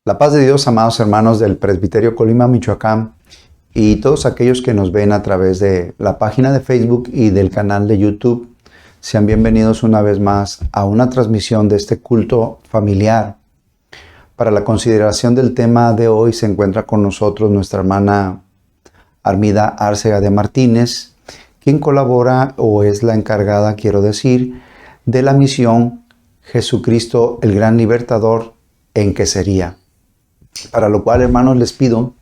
La paz de Dios, amados hermanos del Presbiterio Colima, Michoacán, y todos aquellos que nos ven a través de la página de Facebook y del canal de YouTube, sean bienvenidos una vez más a una transmisión de este culto familiar. Para la consideración del tema de hoy se encuentra con nosotros nuestra hermana Armida Arcega de Martínez, quien colabora o es la encargada, quiero decir, de la misión Jesucristo el Gran Libertador en Quesería. Para lo cual, hermanos, les pido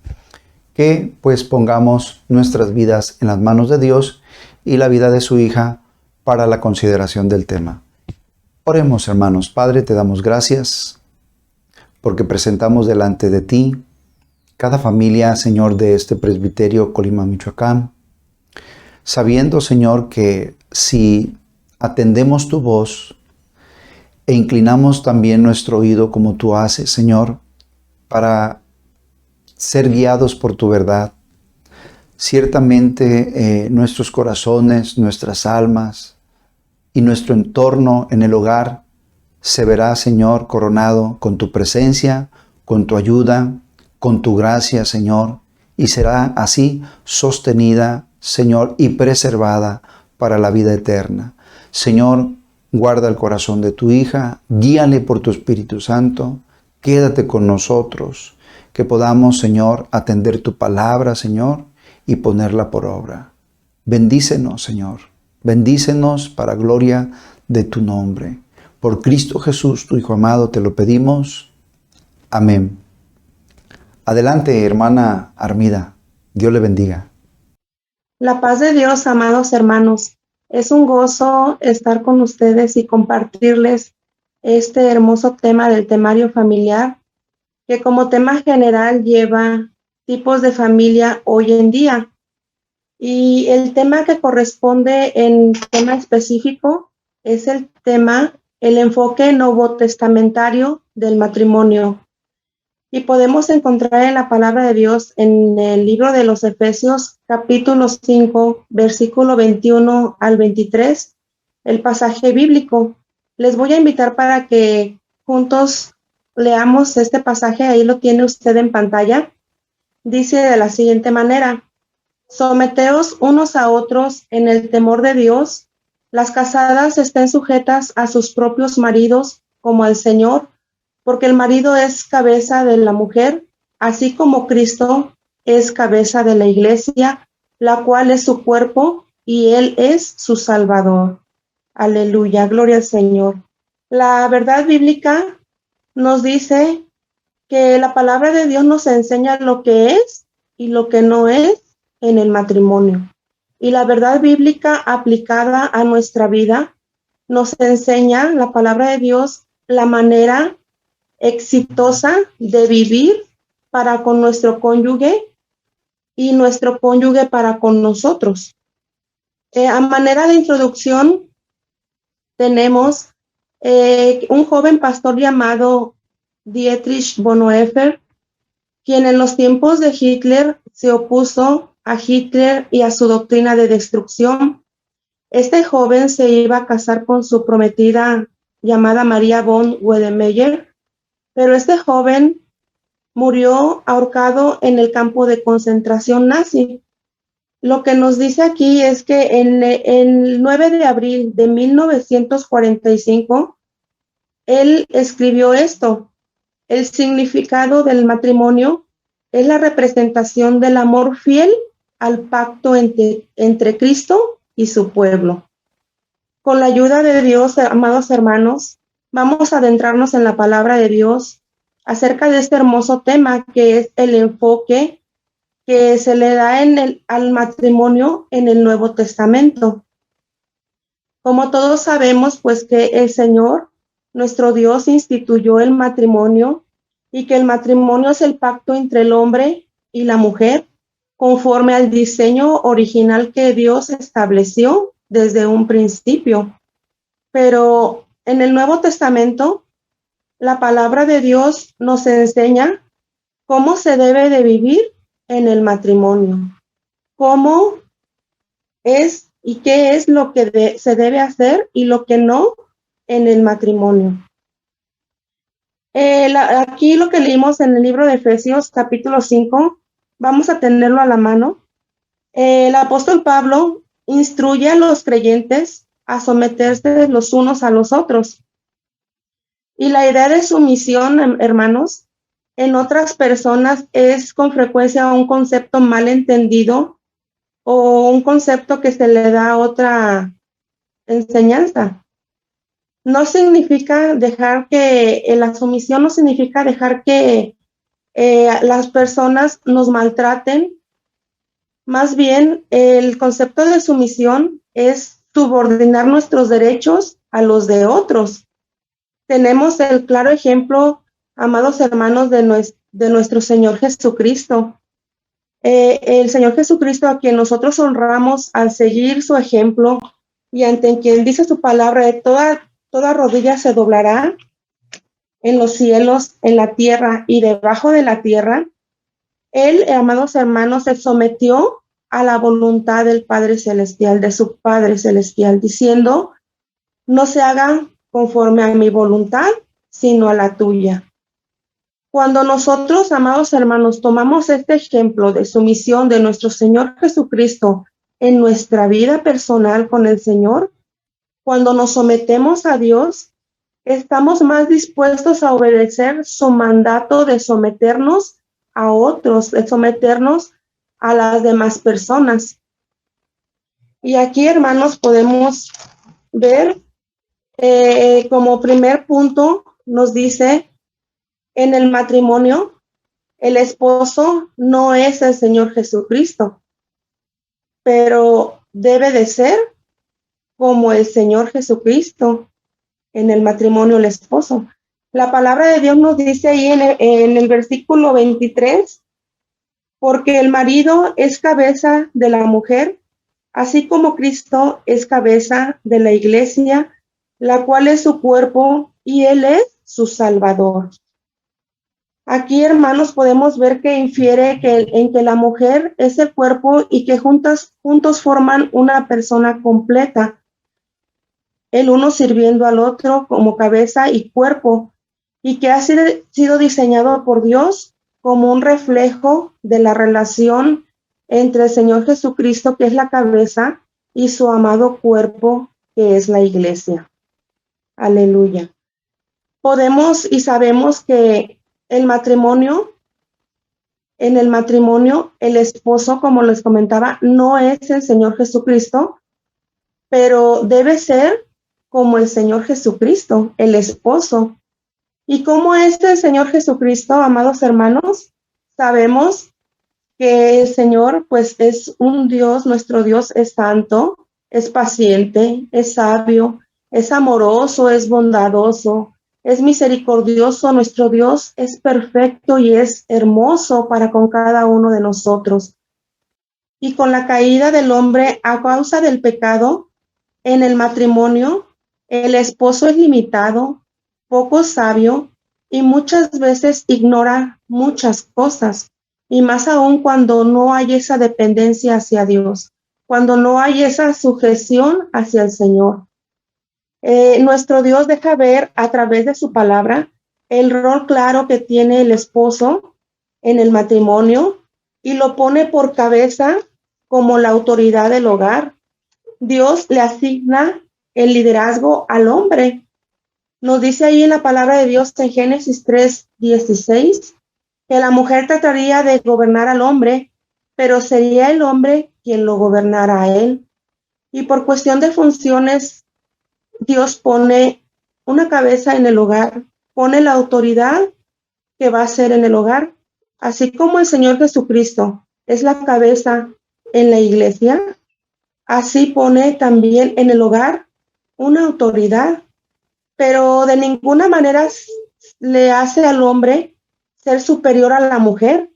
que pues pongamos nuestras vidas en las manos de Dios y la vida de su hija para la consideración del tema. Oremos, hermanos. Padre, te damos gracias porque presentamos delante de ti cada familia, Señor, de este presbiterio Colima, Michoacán, sabiendo, Señor, que si atendemos tu voz e inclinamos también nuestro oído como tú haces, Señor, para ser guiados por tu verdad, ciertamente nuestros corazones, nuestras almas y nuestro entorno en el hogar se verá, Señor, coronado con tu presencia, con tu ayuda, con tu gracia, Señor, y será así sostenida, Señor, y preservada para la vida eterna. Señor, guarda el corazón de tu hija, guíale por tu Espíritu Santo, quédate con nosotros, que podamos, Señor, atender tu palabra, Señor, y ponerla por obra. Bendícenos, Señor, bendícenos para gloria de tu nombre. Por Cristo Jesús, tu Hijo amado, te lo pedimos. Amén. Adelante, hermana Armida. Dios le bendiga. La paz de Dios, amados hermanos. Es un gozo estar con ustedes y compartirles este hermoso tema del temario familiar, que como tema general lleva tipos de familia hoy en día. Y el tema que corresponde en tema específico es el enfoque novotestamentario del matrimonio. Y podemos encontrar en la palabra de Dios en el libro de los Efesios, capítulo 5, versículo 21 al 23, el pasaje bíblico. Les voy a invitar para que juntos leamos este pasaje, ahí lo tiene usted en pantalla. Dice de la siguiente manera: someteos unos a otros en el temor de Dios. Las casadas estén sujetas a sus propios maridos como al Señor, porque el marido es cabeza de la mujer, así como Cristo es cabeza de la iglesia, la cual es su cuerpo y Él es su Salvador. Aleluya, gloria al Señor. La verdad bíblica nos dice que la palabra de Dios nos enseña lo que es y lo que no es en el matrimonio. Y la verdad bíblica aplicada a nuestra vida nos enseña la palabra de Dios, la manera exitosa de vivir para con nuestro cónyuge y nuestro cónyuge para con nosotros. A manera de introducción, tenemos un joven pastor llamado Dietrich Bonhoeffer, quien en los tiempos de Hitler se opuso a Hitler y a su doctrina de destrucción. Este joven se iba a casar con su prometida llamada María von Wedemeyer, pero este joven murió ahorcado en el campo de concentración nazi. Lo que nos dice aquí es que en el 9 de abril de 1945, él escribió esto: el significado del matrimonio es la representación del amor fiel al pacto entre Cristo y su pueblo. Con la ayuda de Dios, amados hermanos, vamos a adentrarnos en la palabra de Dios acerca de este hermoso tema que es el enfoque que se le da al matrimonio en el Nuevo Testamento. Como todos sabemos, pues que el Señor, nuestro Dios, instituyó el matrimonio y que el matrimonio es el pacto entre el hombre y la mujer conforme al diseño original que Dios estableció desde un principio. Pero en el Nuevo Testamento, la palabra de Dios nos enseña cómo se debe de vivir en el matrimonio, cómo es y qué es lo que se debe hacer y lo que no en el matrimonio. Aquí lo que leímos en el libro de Efesios capítulo 5, vamos a tenerlo a la mano. El apóstol Pablo instruye a los creyentes a someterse los unos a los otros. Y la idea de sumisión, hermanos, en otras personas es con frecuencia un concepto mal entendido o un concepto que se le da otra enseñanza. No significa dejar que, la sumisión no significa dejar que las personas nos maltraten. Más bien, el concepto de sumisión es subordinar nuestros derechos a los de otros. Tenemos el claro ejemplo, amados hermanos, de nuestro Señor Jesucristo. El Señor Jesucristo, a quien nosotros honramos al seguir su ejemplo y ante quien dice su palabra, toda rodilla se doblará en los cielos, en la tierra y debajo de la tierra. Él, amados hermanos, se sometió a la voluntad del Padre Celestial, de su Padre Celestial, diciendo, no se haga conforme a mi voluntad, sino a la tuya. Cuando nosotros, amados hermanos, tomamos este ejemplo de sumisión de nuestro Señor Jesucristo en nuestra vida personal con el Señor, cuando nos sometemos a Dios, estamos más dispuestos a obedecer su mandato de someternos a otros, de someternos a las demás personas. Y aquí, hermanos, podemos ver como primer punto, nos dice, en el matrimonio, el esposo no es el Señor Jesucristo, pero debe de ser como el Señor Jesucristo en el matrimonio, el esposo. La palabra de Dios nos dice ahí en el versículo 23, porque el marido es cabeza de la mujer, así como Cristo es cabeza de la iglesia, la cual es su cuerpo y Él es su Salvador. Aquí, hermanos, podemos ver que infiere en que la mujer es el cuerpo y que juntos forman una persona completa, el uno sirviendo al otro como cabeza y cuerpo, y que ha sido diseñado por Dios como un reflejo de la relación entre el Señor Jesucristo, que es la cabeza, y su amado cuerpo, que es la iglesia. Aleluya. Podemos y sabemos que en el matrimonio, el esposo, como les comentaba, no es el Señor Jesucristo, pero debe ser como el Señor Jesucristo, el esposo. ¿Y cómo es el Señor Jesucristo, amados hermanos? Sabemos que el Señor, pues, es un Dios, nuestro Dios es santo, es paciente, es sabio, es amoroso, es bondadoso, es misericordioso. Nuestro Dios es perfecto y es hermoso para con cada uno de nosotros. Y con la caída del hombre a causa del pecado, en el matrimonio, el esposo es limitado, poco sabio y muchas veces ignora muchas cosas. Y más aún cuando no hay esa dependencia hacia Dios, cuando no hay esa sujeción hacia el Señor. Nuestro Dios deja ver a través de su palabra el rol claro que tiene el esposo en el matrimonio y lo pone por cabeza como la autoridad del hogar. Dios le asigna el liderazgo al hombre. Nos dice ahí en la palabra de Dios en Génesis 3:16 que la mujer trataría de gobernar al hombre, pero sería el hombre quien lo gobernara a él. Y por cuestión de funciones, Dios pone una cabeza en el hogar, pone la autoridad que va a ser en el hogar, así como el Señor Jesucristo es la cabeza en la iglesia, así pone también en el hogar una autoridad, pero de ninguna manera le hace al hombre ser superior a la mujer,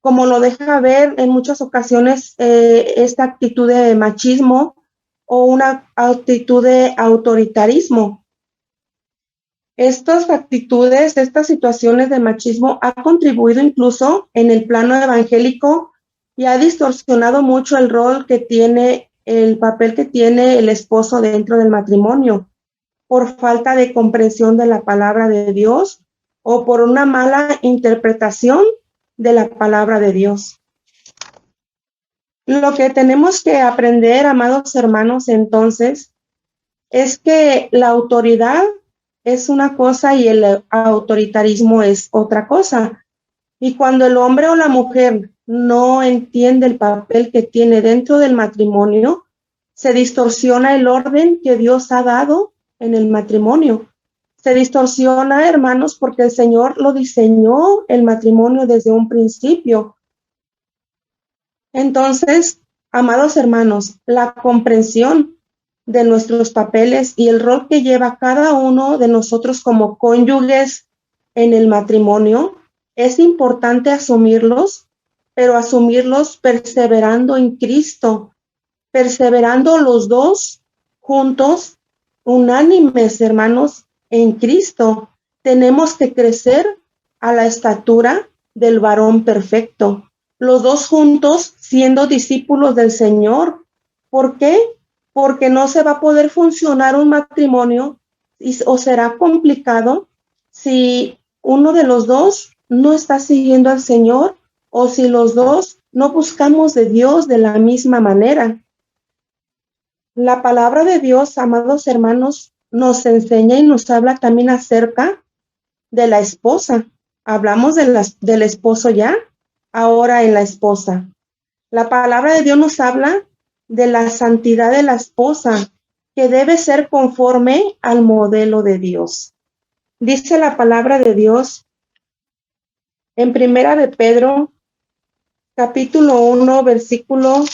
como lo deja ver en muchas ocasiones esta actitud de machismo o una actitud de autoritarismo. Estas actitudes, estas situaciones de machismo han contribuido incluso en el plano evangélico y ha distorsionado mucho el rol que tiene, el papel que tiene el esposo dentro del matrimonio, por falta de comprensión de la palabra de Dios o por una mala interpretación de la palabra de Dios. Lo que tenemos que aprender, amados hermanos, entonces, es que la autoridad es una cosa y el autoritarismo es otra cosa. Y cuando el hombre o la mujer no entiende el papel que tiene dentro del matrimonio, se distorsiona el orden que Dios ha dado en el matrimonio. Se distorsiona, hermanos, porque el Señor lo diseñó el matrimonio desde un principio. Entonces, amados hermanos, la comprensión de nuestros papeles y el rol que lleva cada uno de nosotros como cónyuges en el matrimonio, es importante asumirlos, pero asumirlos perseverando en Cristo, perseverando los dos juntos, unánimes, hermanos, en Cristo. Tenemos que crecer a la estatura del varón perfecto, los dos juntos siendo discípulos del Señor. ¿Por qué? Porque no se va a poder funcionar un matrimonio o será complicado si uno de los dos no está siguiendo al Señor o si los dos no buscamos de Dios de la misma manera. La palabra de Dios, amados hermanos, nos enseña y nos habla también acerca de la esposa. Hablamos del esposo ya, ahora en la esposa. La palabra de Dios nos habla de la santidad de la esposa, que debe ser conforme al modelo de Dios. Dice la palabra de Dios en Primera de Pedro, capítulo 1, versículo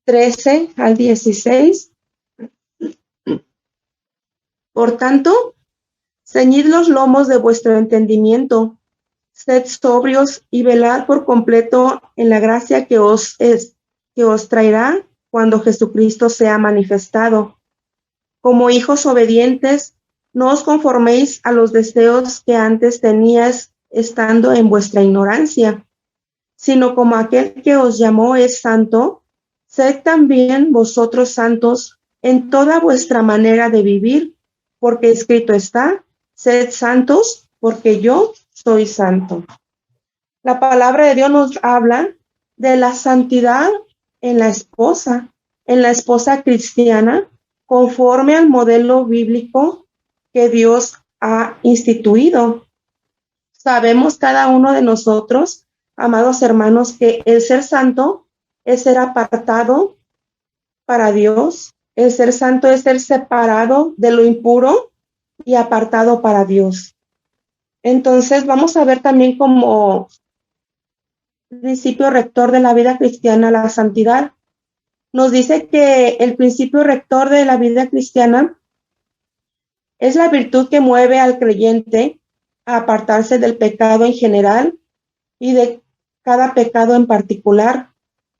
13 al 16. Por tanto, ceñid los lomos de vuestro entendimiento, sed sobrios y velad por completo en la gracia que os traerá cuando Jesucristo sea manifestado. Como hijos obedientes, no os conforméis a los deseos que antes teníais estando en vuestra ignorancia, sino como aquel que os llamó es santo, sed también vosotros santos en toda vuestra manera de vivir, porque escrito está, sed santos, porque yo soy santo. La palabra de Dios nos habla de la santidad en la esposa cristiana, conforme al modelo bíblico que Dios ha instituido. Sabemos cada uno de nosotros, amados hermanos, que el ser santo es ser apartado para Dios. El ser santo es ser separado de lo impuro y apartado para Dios. Entonces vamos a ver también como principio rector de la vida cristiana la santidad. Nos dice que el principio rector de la vida cristiana es la virtud que mueve al creyente a apartarse del pecado en general y de cada pecado en particular,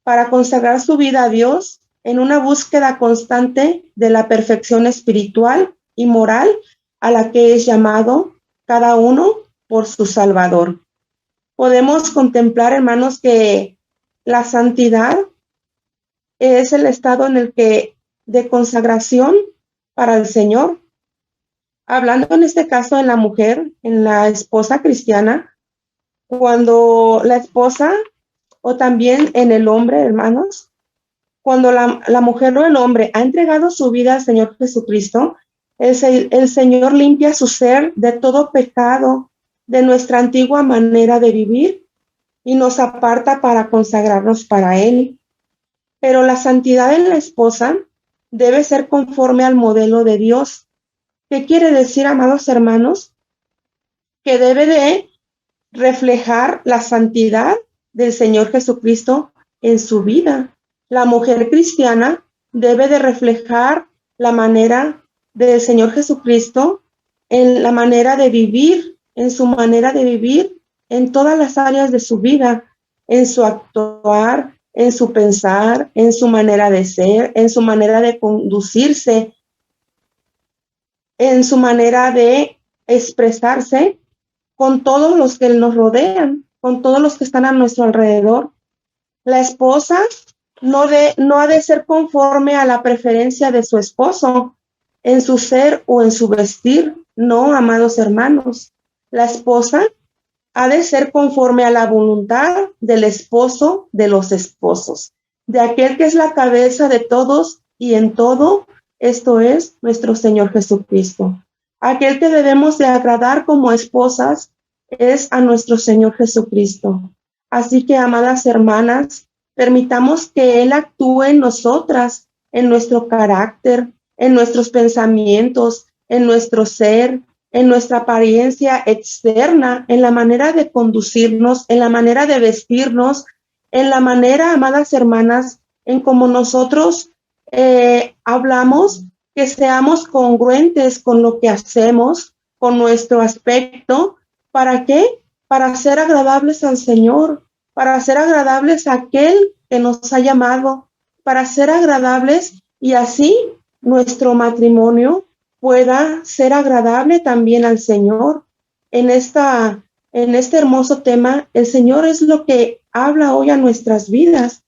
para consagrar su vida a Dios en una búsqueda constante de la perfección espiritual y moral a la que es llamado cada uno por su Salvador. Podemos contemplar, hermanos, que la santidad es el estado en el que de consagración para el Señor. Hablando en este caso en la mujer, en la esposa cristiana, cuando la esposa o también en el hombre, hermanos, cuando la mujer o el hombre ha entregado su vida al Señor Jesucristo, el Señor limpia su ser de todo pecado, de nuestra antigua manera de vivir y nos aparta para consagrarnos para Él. Pero la santidad en la esposa debe ser conforme al modelo de Dios. ¿Qué quiere decir, amados hermanos? Que debe de reflejar la santidad del Señor Jesucristo en su vida. La mujer cristiana debe de reflejar la manera del Señor Jesucristo en la manera de vivir, en su manera de vivir en todas las áreas de su vida, en su actuar, en su pensar, en su manera de ser, en su manera de conducirse, en su manera de expresarse con todos los que nos rodean, con todos los que están a nuestro alrededor. La esposa no ha de ser conforme a la preferencia de su esposo en su ser o en su vestir. No, amados hermanos. La esposa ha de ser conforme a la voluntad del esposo de los esposos, de aquel que es la cabeza de todos y en todo, esto es nuestro Señor Jesucristo. Aquel que debemos de agradar como esposas es a nuestro Señor Jesucristo. Así que, amadas hermanas, permitamos que Él actúe en nosotras, en nuestro carácter, en nuestros pensamientos, en nuestro ser, en nuestra apariencia externa, en la manera de conducirnos, en la manera de vestirnos, en la manera, amadas hermanas, en cómo nosotros hablamos, que seamos congruentes con lo que hacemos, con nuestro aspecto. ¿Para qué? Para ser agradables al Señor, para ser agradables a aquel que nos ha llamado, para ser agradables y así nuestro matrimonio pueda ser agradable también al Señor. En este hermoso tema, el Señor es lo que habla hoy a nuestras vidas.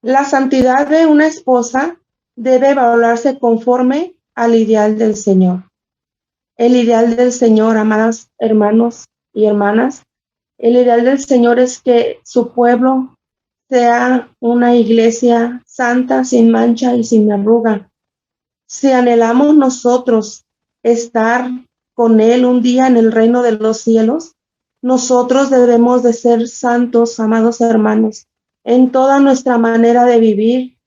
La santidad de una esposa debe valorarse conforme al ideal del Señor. El ideal del Señor, amadas hermanos y hermanas, el ideal del Señor es que su pueblo sea una iglesia santa, sin mancha y sin arruga. Si anhelamos nosotros estar con Él un día en el reino de los cielos, nosotros debemos de ser santos, amados hermanos, en toda nuestra manera de vivir,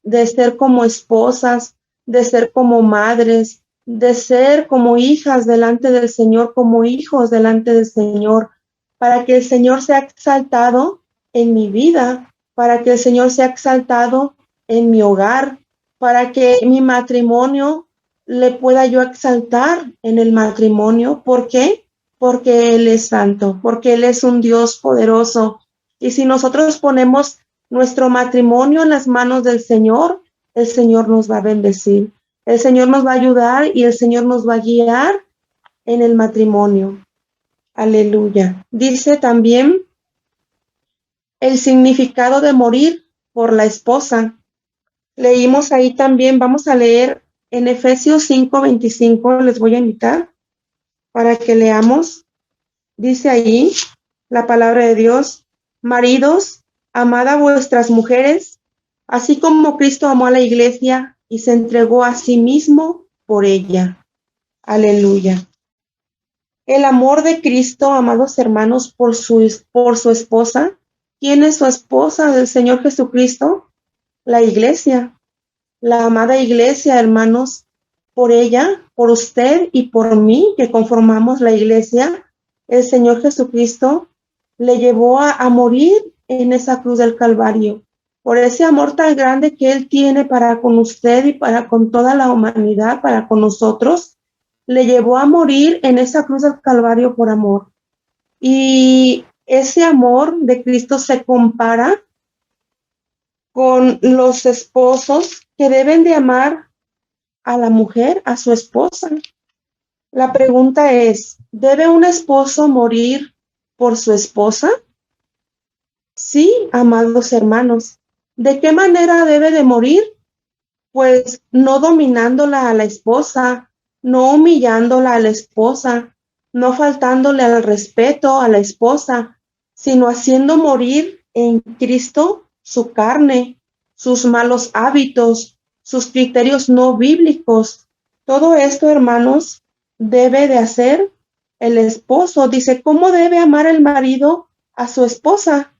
de ser como esposas, de ser como madres, de ser como hijas delante del Señor, como hijos delante del Señor, para que el Señor sea exaltado en mi vida, para que el Señor sea exaltado en mi hogar, para que mi matrimonio le pueda yo exaltar en el matrimonio. ¿Por qué? Porque Él es santo, porque Él es un Dios poderoso. Y si nosotros ponemos nuestro matrimonio en las manos del Señor, el Señor nos va a bendecir. El Señor nos va a ayudar y el Señor nos va a guiar en el matrimonio. Aleluya. Dice también el significado de morir por la esposa. Leímos ahí también, vamos a leer en Efesios 5:25, les voy a invitar para que leamos. Dice ahí la palabra de Dios: maridos, amad a vuestras mujeres, así como Cristo amó a la iglesia y se entregó a sí mismo por ella. Aleluya. El amor de Cristo, amados hermanos, por su esposa. ¿Quién es su esposa del Señor Jesucristo? La iglesia, la amada iglesia, hermanos. Por ella, por usted y por mí, que conformamos la iglesia, el Señor Jesucristo le llevó a morir en esa cruz del Calvario. Por ese amor tan grande que Él tiene para con usted y para con toda la humanidad, para con nosotros, le llevó a morir en esa cruz del Calvario por amor. Y ese amor de Cristo se compara con los esposos que deben de amar a la mujer, a su esposa. La pregunta es, ¿debe un esposo morir por su esposa? Sí, amados hermanos. ¿De qué manera debe de morir? Pues no dominándola a la esposa, no humillándola a la esposa, no faltándole al respeto a la esposa, sino haciendo morir en Cristo su carne, sus malos hábitos, sus criterios no bíblicos. Todo esto, hermanos, debe de hacer el esposo. Dice, ¿cómo debe amar el marido a su esposa?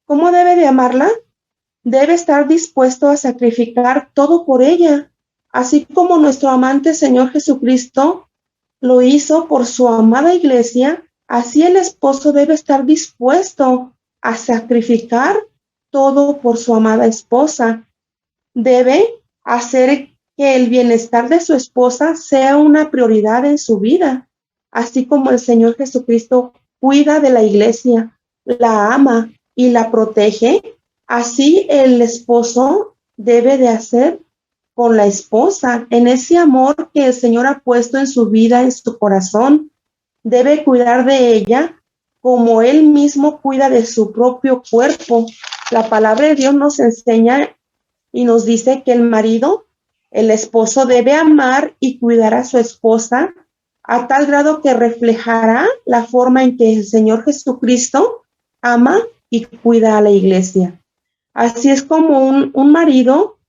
¿Cómo debe de amarla? Debe estar dispuesto a sacrificar todo por ella, así como nuestro amante Señor Jesucristo lo hizo por su amada iglesia. Así el esposo debe estar dispuesto a sacrificar todo por su amada esposa. Debe hacer que el bienestar de su esposa sea una prioridad en su vida, así como el Señor Jesucristo cuida de la iglesia, la ama y la protege. Así el esposo debe de hacer con la esposa, en ese amor que el Señor ha puesto en su vida, en su corazón. Debe cuidar de ella como Él mismo cuida de su propio cuerpo. La palabra de Dios nos enseña y nos dice que el marido, el esposo, debe amar y cuidar a su esposa, a tal grado que reflejará la forma en que el Señor Jesucristo ama y cuida a la iglesia. Así es como un marido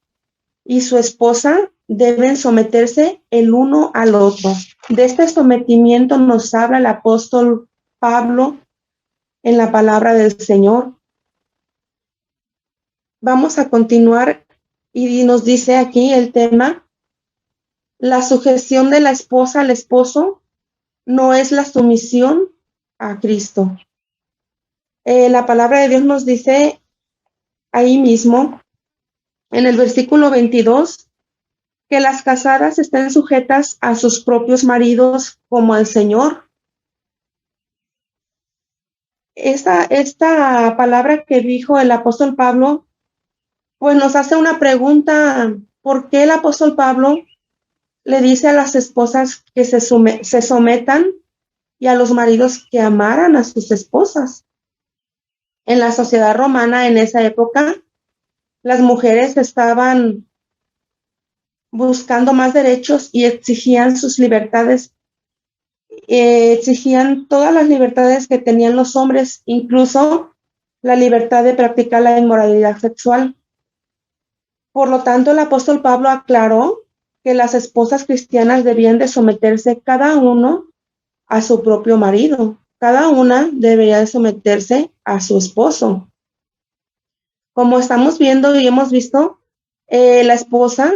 y su esposa deben someterse el uno al otro. De este sometimiento nos habla el apóstol Pablo en la palabra del Señor. Vamos a continuar y nos dice aquí el tema: la sujeción de la esposa al esposo no es la sumisión a Cristo. La palabra de Dios nos dice ahí mismo, en el versículo 22, que las casadas estén sujetas a sus propios maridos como al Señor. Esta palabra que dijo el apóstol Pablo, pues nos hace una pregunta: ¿por qué el apóstol Pablo le dice a las esposas que se sometan y a los maridos que amaran a sus esposas? En la sociedad romana en esa época, las mujeres estaban buscando más derechos y exigían sus libertades, exigían todas las libertades que tenían los hombres, incluso la libertad de practicar la inmoralidad sexual. Por lo tanto, el apóstol Pablo aclaró que las esposas cristianas debían de someterse cada uno a su propio marido. Cada una debería de someterse a su esposo. Como estamos viendo y hemos visto, la esposa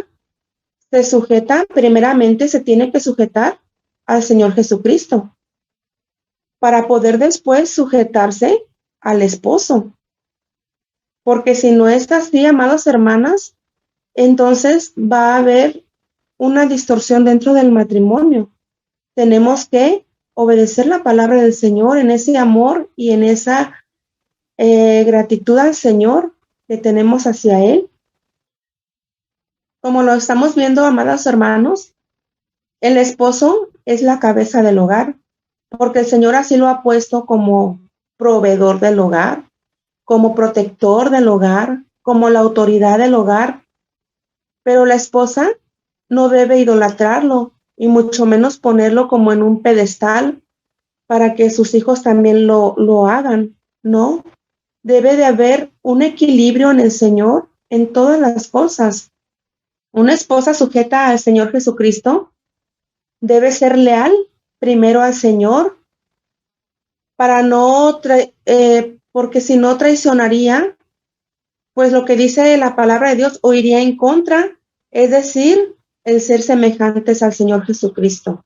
se sujeta, primeramente se tiene que sujetar al Señor Jesucristo para poder después sujetarse al esposo. Porque si no es así, amadas hermanas, entonces va a haber una distorsión dentro del matrimonio. Tenemos que obedecer la palabra del Señor en ese amor y en esa gratitud al Señor que tenemos hacia Él. Como lo estamos viendo, amados hermanos, el esposo es la cabeza del hogar, porque el Señor así lo ha puesto como proveedor del hogar, como protector del hogar, como la autoridad del hogar. Pero la esposa no debe idolatrarlo y mucho menos ponerlo como en un pedestal para que sus hijos también lo hagan. No, debe de haber un equilibrio en el Señor en todas las cosas. Una esposa sujeta al Señor Jesucristo debe ser leal primero al Señor para porque si no traicionaría, pues lo que dice la palabra de Dios, o iría en contra, es decir, el ser semejantes al Señor Jesucristo.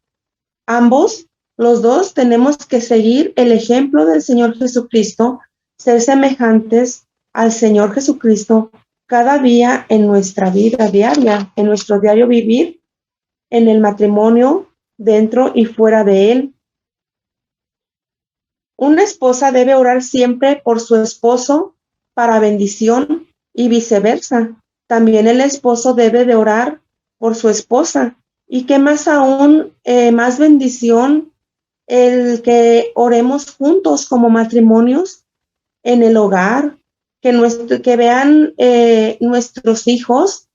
Ambos, los dos, tenemos que seguir el ejemplo del Señor Jesucristo, ser semejantes al Señor Jesucristo cada día en nuestra vida diaria, en nuestro diario vivir, en el matrimonio, dentro y fuera de él. Una esposa debe orar siempre por su esposo para bendición y viceversa. También el esposo debe de orar por su esposa. Y que más aún, más bendición el que oremos juntos como matrimonios en el hogar, que vean nuestros hijos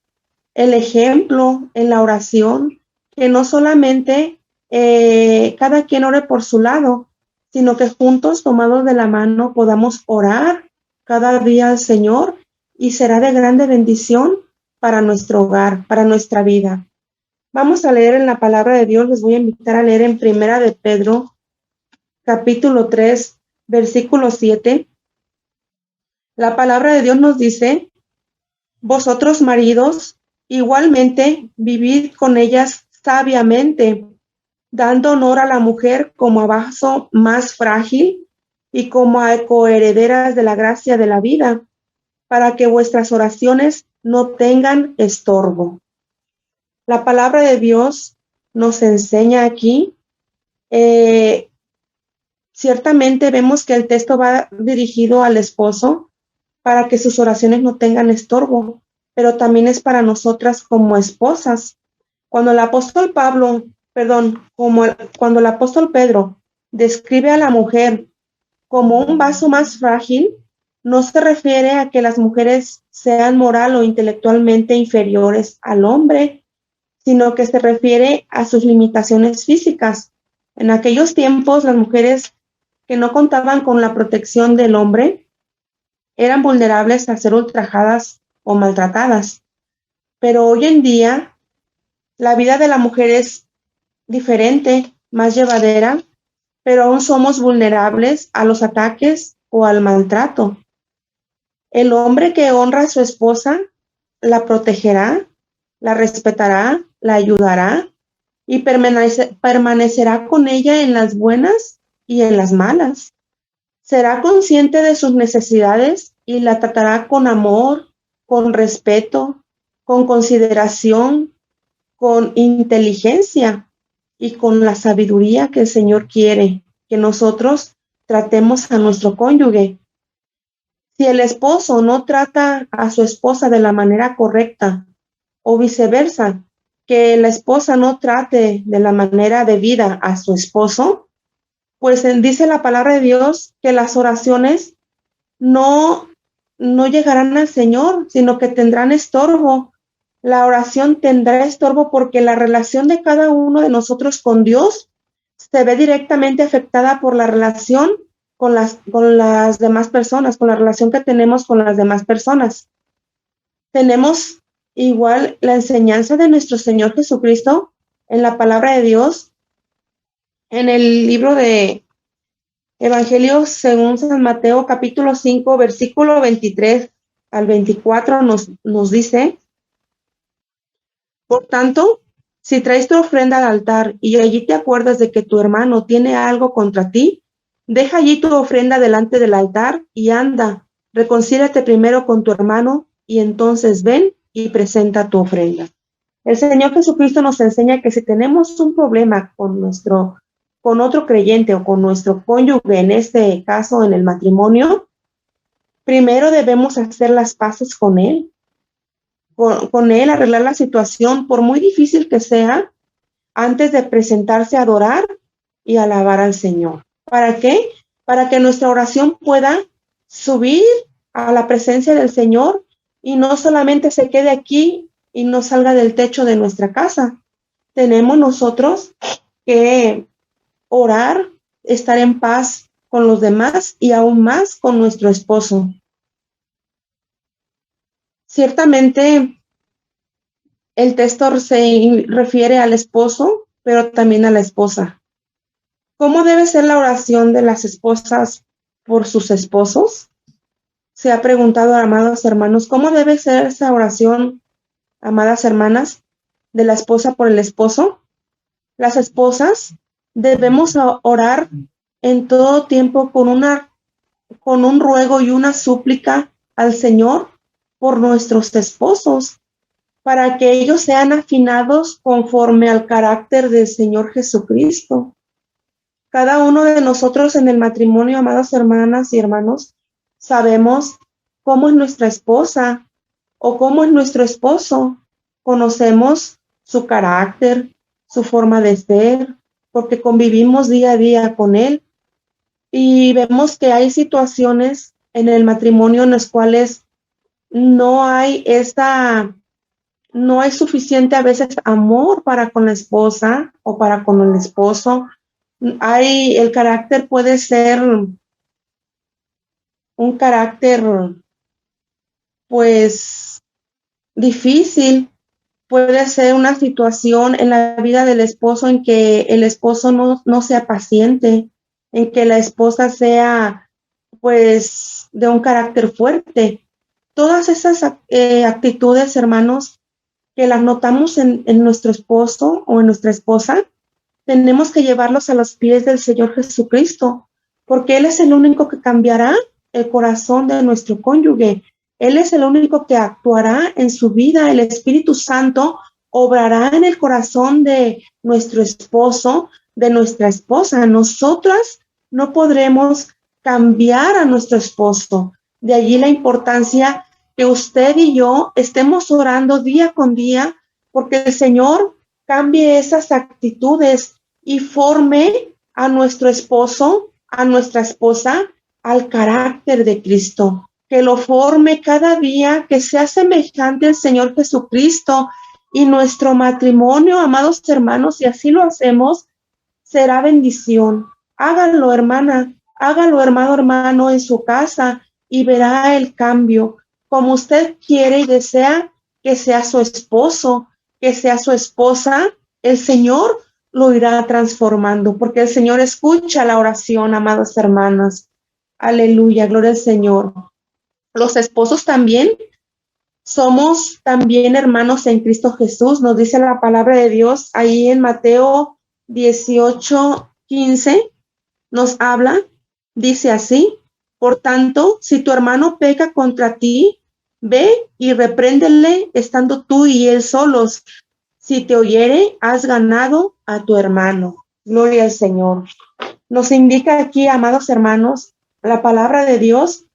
el ejemplo en la oración, que no solamente cada quien ore por su lado, sino que juntos, tomados de la mano, podamos orar cada día al Señor y será de grande bendición para nuestro hogar, para nuestra vida. Vamos a leer en la palabra de Dios, les voy a invitar a leer en Primera de Pedro, capítulo 3, versículo 7. La palabra de Dios nos dice: vosotros maridos, igualmente vivid con ellas sabiamente, dando honor a la mujer como a vaso más frágil y como a coherederas de la gracia de la vida, para que vuestras oraciones no tengan estorbo. La palabra de Dios nos enseña aquí, ciertamente vemos que el texto va dirigido al esposo para que sus oraciones no tengan estorbo, pero también es para nosotras como esposas. Cuando el apóstol cuando el apóstol Pedro describe a la mujer como un vaso más frágil, no se refiere a que las mujeres sean moral o intelectualmente inferiores al hombre, sino que se refiere a sus limitaciones físicas, En aquellos tiempos, las mujeres que no contaban con la protección del hombre eran vulnerables a ser ultrajadas o maltratadas. Pero hoy en día, la vida de la mujer es diferente, más llevadera, pero aún somos vulnerables a los ataques o al maltrato. El hombre que honra a su esposa la protegerá, la respetará, la ayudará y permanecerá con ella en las buenas y en las malas. Será consciente de sus necesidades y la tratará con amor, con respeto, con consideración, con inteligencia y con la sabiduría que el Señor quiere que nosotros tratemos a nuestro cónyuge. Si el esposo no trata a su esposa de la manera correcta o viceversa, que la esposa no trate de la manera debida a su esposo, pues dice la palabra de Dios que las oraciones no, no llegarán al Señor, sino que tendrán estorbo. La oración tendrá estorbo porque la relación de cada uno de nosotros con Dios se ve directamente afectada por la relación con las demás personas, con la relación que tenemos con las demás personas. Tenemos igual la enseñanza de nuestro Señor Jesucristo en la palabra de Dios, en el libro de Evangelio según San Mateo, capítulo 5, versículo 23 al 24, nos dice: por tanto, si traes tu ofrenda al altar y allí te acuerdas de que tu hermano tiene algo contra ti, deja allí tu ofrenda delante del altar y anda, reconcíliate primero con tu hermano y entonces ven y presenta tu ofrenda. El Señor Jesucristo nos enseña que si tenemos un problema con otro creyente o con nuestro cónyuge, en este caso en el matrimonio, primero debemos hacer las paces con él, arreglar la situación, por muy difícil que sea, antes de presentarse a adorar y alabar al Señor. ¿Para qué? Para que nuestra oración pueda subir a la presencia del Señor y no solamente se quede aquí y no salga del techo de nuestra casa. Tenemos nosotros que orar, estar en paz con los demás y aún más con nuestro esposo. Ciertamente, el texto se refiere al esposo, pero también a la esposa. ¿Cómo debe ser la oración de las esposas por sus esposos? Se ha preguntado, amados hermanos, ¿cómo debe ser esa oración, amadas hermanas, de la esposa por el esposo? Las esposas debemos orar en todo tiempo con un ruego y una súplica al Señor por nuestros esposos, para que ellos sean afinados conforme al carácter del Señor Jesucristo. Cada uno de nosotros en el matrimonio, amadas hermanas y hermanos, sabemos cómo es nuestra esposa o cómo es nuestro esposo. Conocemos su carácter, su forma de ser, porque convivimos día a día con él. Y vemos que hay situaciones en el matrimonio en las cuales no hay suficiente a veces amor para con la esposa o para con el esposo. El carácter puede ser un carácter pues difícil, puede ser una situación en la vida del esposo en que el esposo no sea paciente, en que la esposa sea pues de un carácter fuerte. Todas esas actitudes, hermanos, que las notamos en nuestro esposo o en nuestra esposa, tenemos que llevarlos a los pies del Señor Jesucristo, porque Él es el único que cambiará el corazón de nuestro cónyuge. Él es el único que actuará en su vida. El Espíritu Santo obrará en el corazón de nuestro esposo, de nuestra esposa. Nosotras no podremos cambiar a nuestro esposo. De allí la importancia que usted y yo estemos orando día con día, porque el Señor cambie esas actitudes y forme a nuestro esposo, a nuestra esposa, al carácter de Cristo. Que lo forme cada día, que sea semejante al Señor Jesucristo. Y nuestro matrimonio, amados hermanos, si así lo hacemos, será bendición. Hágalo, hermana, hágalo, hermano, en su casa y verá el cambio. Como usted quiere y desea que sea su esposo, que sea su esposa, el Señor lo irá transformando, porque el Señor escucha la oración, amadas hermanas. Aleluya, gloria al Señor. Los esposos también somos también hermanos en Cristo Jesús, nos dice la palabra de Dios ahí en Mateo 18:15, nos habla, dice así: por tanto, si tu hermano peca contra ti, ve y repréndele estando tú y él solos. Si te oyere, has ganado a tu hermano. Gloria al Señor. Nos indica aquí, amados hermanos, la palabra de Dios,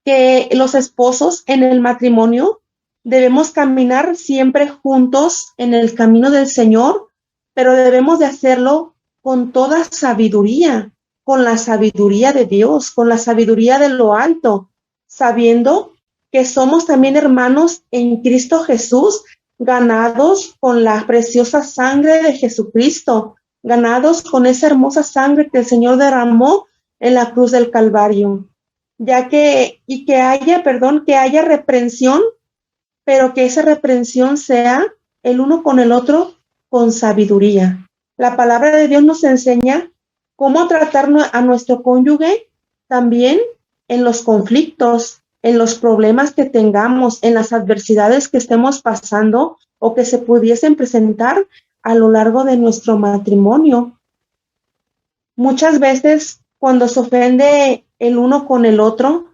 que los esposos en el matrimonio debemos caminar siempre juntos en el camino del Señor, pero debemos de hacerlo con toda sabiduría, con la sabiduría de Dios, con la sabiduría de lo alto, sabiendo que somos también hermanos en Cristo Jesús, ganados con la preciosa sangre de Jesucristo, ganados con esa hermosa sangre que el Señor derramó en la cruz del Calvario. Ya que, y que haya, que haya reprensión, pero que esa reprensión sea el uno con el otro con sabiduría. La palabra de Dios nos enseña cómo tratar a nuestro cónyuge también en los conflictos, en los problemas que tengamos, en las adversidades que estemos pasando o que se pudiesen presentar a lo largo de nuestro matrimonio. Muchas veces cuando se ofende el uno con el otro,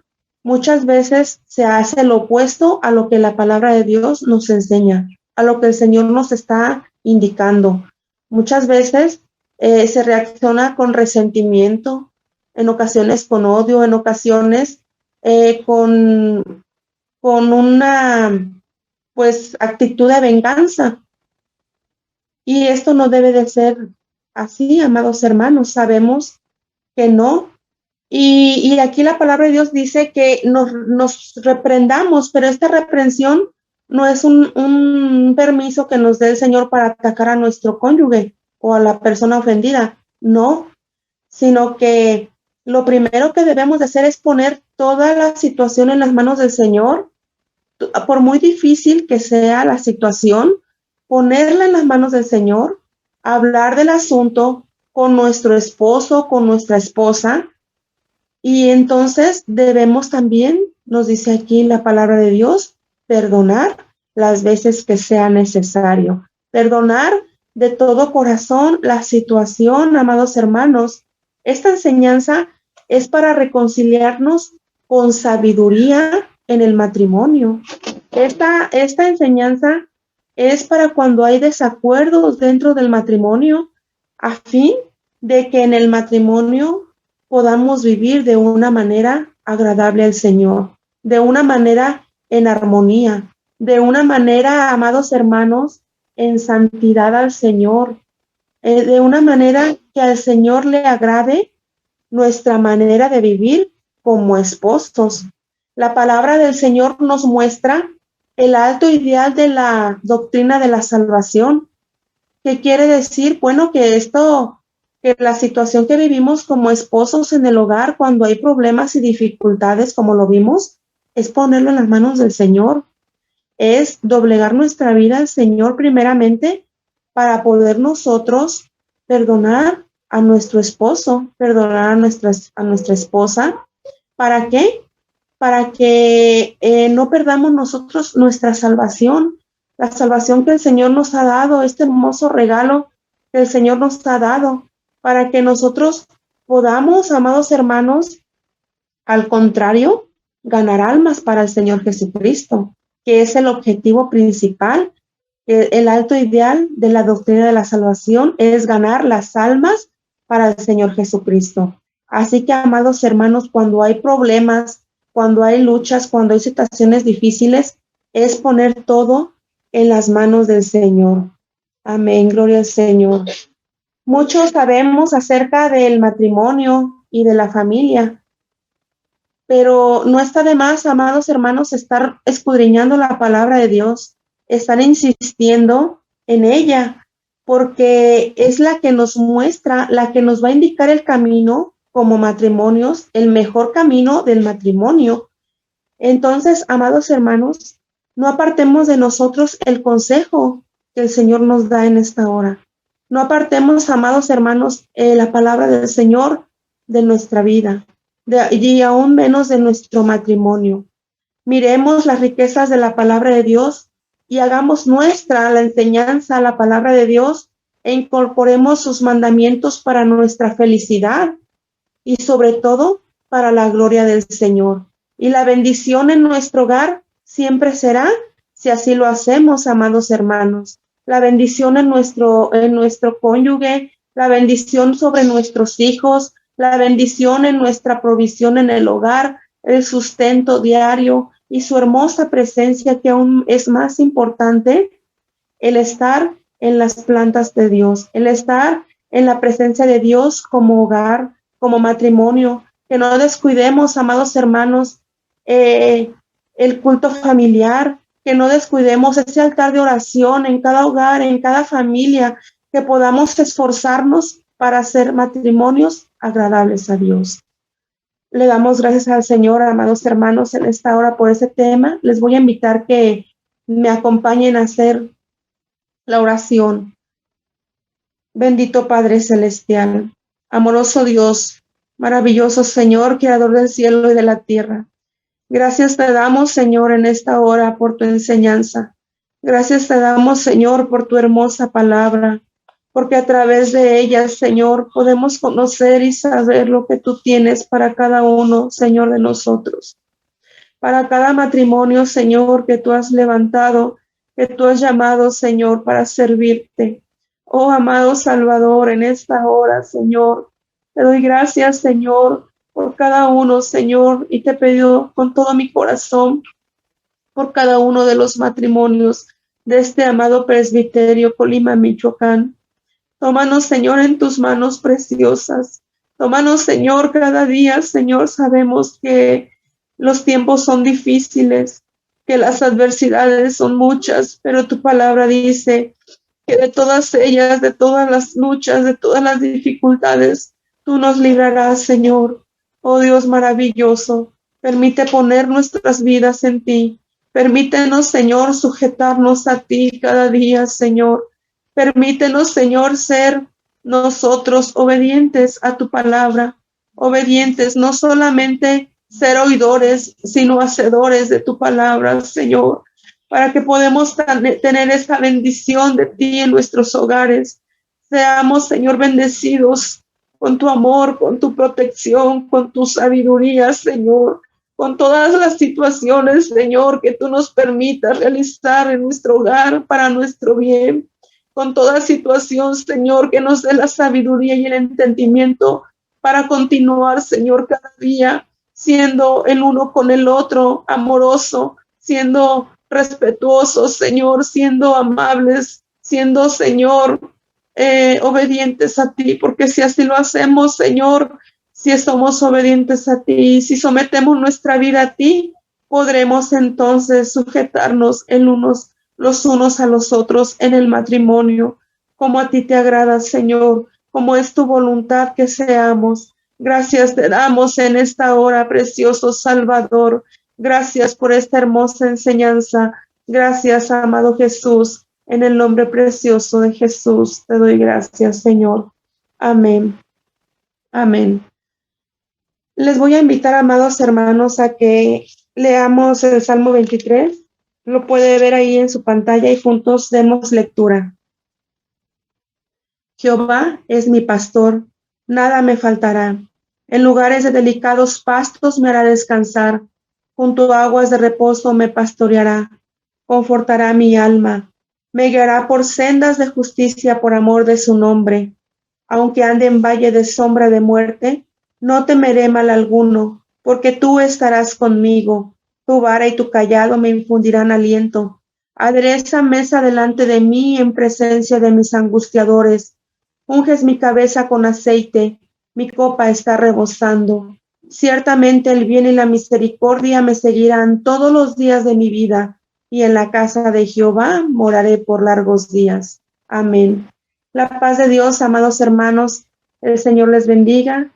muchas veces se hace lo opuesto a lo que la palabra de Dios nos enseña, a lo que el Señor nos está indicando. Muchas veces se reacciona con resentimiento, en ocasiones con odio, en ocasiones con una actitud de venganza. Y esto no debe de ser así, amados hermanos. Sabemos que no. Y aquí la palabra de Dios dice que nos reprendamos, pero esta reprensión no es un permiso que nos dé el Señor para atacar a nuestro cónyuge o a la persona ofendida. No, sino que lo primero que debemos de hacer es poner toda la situación en las manos del Señor. Por muy difícil que sea la situación, ponerla en las manos del Señor, hablar del asunto con nuestro esposo, con nuestra esposa, y entonces debemos también, nos dice aquí la palabra de Dios, perdonar las veces que sea necesario. Perdonar de todo corazón la situación, amados hermanos. Esta enseñanza es para reconciliarnos con sabiduría en el matrimonio. Esta enseñanza es para cuando hay desacuerdos dentro del matrimonio, a fin de que en el matrimonio podamos vivir de una manera agradable al Señor, de una manera en armonía, de una manera, amados hermanos, en santidad al Señor, de una manera que al Señor le agrade nuestra manera de vivir como esposos. La palabra del Señor nos muestra el alto ideal de la doctrina de la salvación, que quiere decir, que la situación que vivimos como esposos en el hogar, cuando hay problemas y dificultades, como lo vimos, es ponerlo en las manos del Señor, es doblegar nuestra vida al Señor primeramente para poder nosotros perdonar a nuestro esposo, perdonar a nuestra esposa. ¿Para qué? Para que no perdamos nosotros nuestra salvación, la salvación que el Señor nos ha dado, este hermoso regalo que el Señor nos ha dado, para que nosotros podamos, amados hermanos, al contrario, ganar almas para el Señor Jesucristo, que es el objetivo principal. El alto ideal de la doctrina de la salvación es ganar las almas para el Señor Jesucristo. Así que, amados hermanos, cuando hay problemas, cuando hay luchas, cuando hay situaciones difíciles, es poner todo en las manos del Señor. Amén, gloria al Señor. Muchos sabemos acerca del matrimonio y de la familia, pero no está de más, amados hermanos, estar escudriñando la palabra de Dios, estar insistiendo en ella, porque es la que nos muestra, la que nos va a indicar el camino como matrimonios, el mejor camino del matrimonio. Entonces, amados hermanos, no apartemos de nosotros el consejo que el Señor nos da en esta hora. No apartemos, amados hermanos, la palabra del Señor de nuestra vida, y aún menos de nuestro matrimonio. Miremos las riquezas de la palabra de Dios y hagamos nuestra la enseñanza, la palabra de Dios, e incorporemos sus mandamientos para nuestra felicidad y sobre todo para la gloria del Señor. Y la bendición en nuestro hogar siempre será, si así lo hacemos, amados hermanos, la bendición en nuestro cónyuge, la bendición sobre nuestros hijos, la bendición en nuestra provisión en el hogar, el sustento diario y su hermosa presencia, que aún es más importante, el estar en las plantas de Dios, el estar en la presencia de Dios como hogar, como matrimonio, que no descuidemos, amados hermanos, el culto familiar, que no descuidemos ese altar de oración en cada hogar, en cada familia, que podamos esforzarnos para hacer matrimonios agradables a Dios. Le damos gracias al Señor, amados hermanos, en esta hora por ese tema. Les voy a invitar que me acompañen a hacer la oración. Bendito Padre Celestial, amoroso Dios, maravilloso Señor, Creador del cielo y de la tierra. Gracias te damos, Señor, en esta hora por tu enseñanza. Gracias te damos, Señor, por tu hermosa palabra, porque a través de ella, Señor, podemos conocer y saber lo que tú tienes para cada uno, Señor, de nosotros. Para cada matrimonio, Señor, que tú has levantado, que tú has llamado, Señor, para servirte. Oh, amado Salvador, en esta hora, Señor, te doy gracias, Señor, por cada uno, Señor, y te pido con todo mi corazón por cada uno de los matrimonios de este amado presbiterio Colima, Michoacán. Tómanos, Señor, en tus manos preciosas. Tómanos, Señor, cada día, Señor, sabemos que los tiempos son difíciles, que las adversidades son muchas, pero tu palabra dice que de todas ellas, de todas las luchas, de todas las dificultades, tú nos librarás, Señor. Oh Dios maravilloso, permite poner nuestras vidas en ti. Permítenos, Señor, sujetarnos a ti cada día, Señor. Permítenos, Señor, ser nosotros obedientes a tu palabra, obedientes, no solamente ser oidores, sino hacedores de tu palabra, Señor, para que podamos tener esta bendición de ti en nuestros hogares. Seamos, Señor, bendecidos con tu amor, con tu protección, con tu sabiduría, Señor, con todas las situaciones, Señor, que tú nos permitas realizar en nuestro hogar para nuestro bien. Con toda situación, Señor, que nos dé la sabiduría y el entendimiento para continuar, Señor, cada día siendo el uno con el otro, amoroso, siendo respetuosos, Señor, siendo amables, siendo, Señor, obedientes a ti, porque si así lo hacemos, Señor, si somos obedientes a ti, si sometemos nuestra vida a ti, podremos entonces sujetarnos los unos a los otros en el matrimonio, como a ti te agrada, Señor, como es tu voluntad que seamos. Gracias te damos en esta hora, precioso Salvador. Gracias por esta hermosa enseñanza. Gracias, amado Jesús. En el nombre precioso de Jesús te doy gracias, Señor. Amén. Amén. Les voy a invitar, amados hermanos, a que leamos el Salmo 23. Lo puede ver ahí en su pantalla y juntos demos lectura. Jehová es mi pastor, nada me faltará. En lugares de delicados pastos me hará descansar. Junto a aguas de reposo me pastoreará. Confortará mi alma. Me guiará por sendas de justicia por amor de su nombre. Aunque ande en valle de sombra de muerte, no temeré mal alguno, porque tú estarás conmigo. Tu vara y tu cayado me infundirán aliento. Adereza mesa delante de mí en presencia de mis angustiadores. Unges mi cabeza con aceite, mi copa está rebosando. Ciertamente el bien y la misericordia me seguirán todos los días de mi vida, y en la casa de Jehová moraré por largos días. Amén. La paz de Dios, amados hermanos, el Señor les bendiga